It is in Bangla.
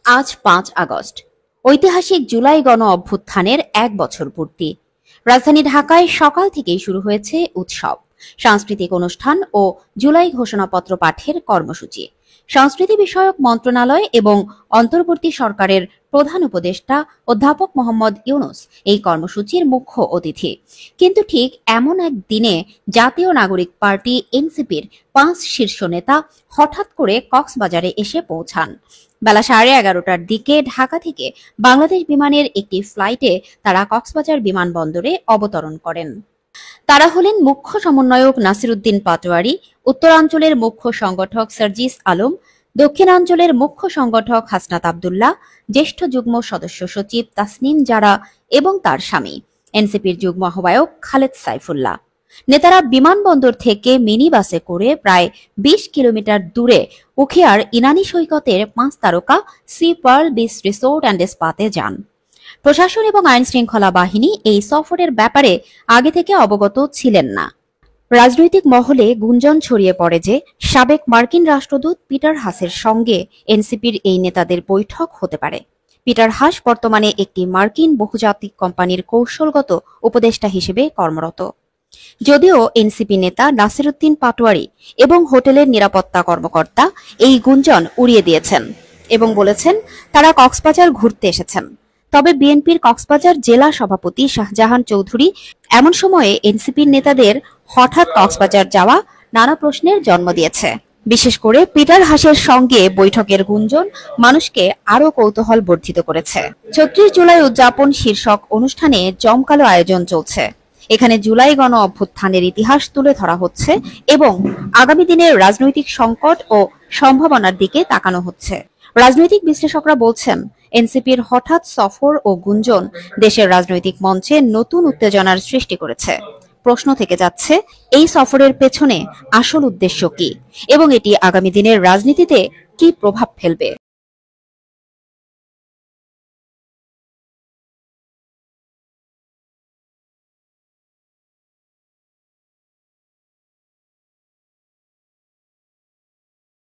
আজ ৫ আগস্ট ঐতিহাসিক জুলাই গণ অভ্যুত্থানের ১ বছর পূর্তি। রাজধানী ঢাকায় সকাল থেকেই শুরু হয়েছে উৎসব, সাংস্কৃতিক অনুষ্ঠান ও জুলাই ঘোষণাপত্র পাঠের কর্মসূচি। সংস্কৃতি বিষয়ক মন্ত্রণালয় এবং অন্তর্বর্তী সরকারের প্রধান উপদেষ্টা অধ্যাপক মোহাম্মদ ইউনূস এই কর্মসূচির মুখ্য অতিথি। কিন্তু ঠিক এমন এক দিনে জাতীয় নাগরিক পার্টি এনসিপির ৫ শীর্ষ নেতা হঠাৎ করে কক্সবাজারে এসে পৌঁছান। বেলা 11:30টার দিকে ঢাকা থেকে বাংলাদেশ বিমানের একটি ফ্লাইটে তারা কক্সবাজার বিমানবন্দরে অবতরণ করেন। তারা হলেন মুখ্য সমন্বয়ক নাসিরউদ্দিন পাটোয়ারী, উত্তরাঞ্চলের মুখ্য সংগঠক সার্জিস আলম, দক্ষিণাঞ্চলের মুখ্য সংগঠক হাসনাত আব্দুল্লাহ, জ্যেষ্ঠ যুগ্ম সদস্য সচিব তাসনিম জারা এবং তার স্বামী এনসিপির যুগ্ম আহ্বায়ক খালেদ সাইফুল্লাহ। নেতারা বিমানবন্দর থেকে মিনি বাসে করে প্রায় ২০ কিলোমিটার দূরে উখিয়ার ইনানী সৈকতের ৫ তারকা sea pearl beach resort and স্পাতে যান। প্রশাসন এবং আইন শৃঙ্খলা বাহিনী এই সফরের ব্যাপারে আগে থেকে অবগত ছিলেন না। রাজনৈতিক মহলে গুঞ্জন ছড়িয়ে পড়ে যে সাবেক মার্কিন রাষ্ট্রদূত পিটার হাসের সঙ্গে এনসিপির এই নেতাদের বৈঠক হতে পারে। পিটার হাস বর্তমানে একটি মার্কিন বহুজাতিক কোম্পানির কৌশলগত উপদেষ্টা হিসেবে কর্মরত। যদিও এনসিপি নেতা নাসিরউদ্দিন পাটোয়ারী এবং হোটেলের নিরাপত্তা কর্মকর্তা এই গুঞ্জন উড়িয়ে দিয়েছেন এবং বলেছেন তারা কক্সবাজার ঘুরতে এসেছেন। তবে বিএনপির কক্সবাজার জেলা সভাপতি শাহজাহান চৌধুরী এমন সময়ে এনসিপির নেতাদের হঠাৎ কক্সবাজার যাওয়া নানা প্রশ্নের জন্ম দিয়েছে। বিশেষ করে পিটার হাসের সঙ্গে বৈঠকের গুঞ্জন মানুষকে আরও কৌতূহল বর্ধিত করেছে। ৩৬ জুলাই উদযাপন শীর্ষক অনুষ্ঠানে জমকালো আয়োজন চলছে। এখানে জুলাই গণ অভ্যুত্থানের ইতিহাস তুলে ধরা হচ্ছে এবং আগামী দিনের রাজনৈতিক সংকট ও সম্ভাবনার দিকে তাকানো হচ্ছে। রাজনৈতিক বিশ্লেষকরা বলছেন এনসিপির হঠাৎ সফর ও গুঞ্জন দেশের রাজনৈতিক মঞ্চে নতুন উত্তেজনার সৃষ্টি করেছে। প্রশ্ন থেকে যাচ্ছে এই সফরের পেছনে আসল উদ্দেশ্য কি এবং এটি আগামী দিনের রাজনীতিতে কি প্রভাব ফেলবে।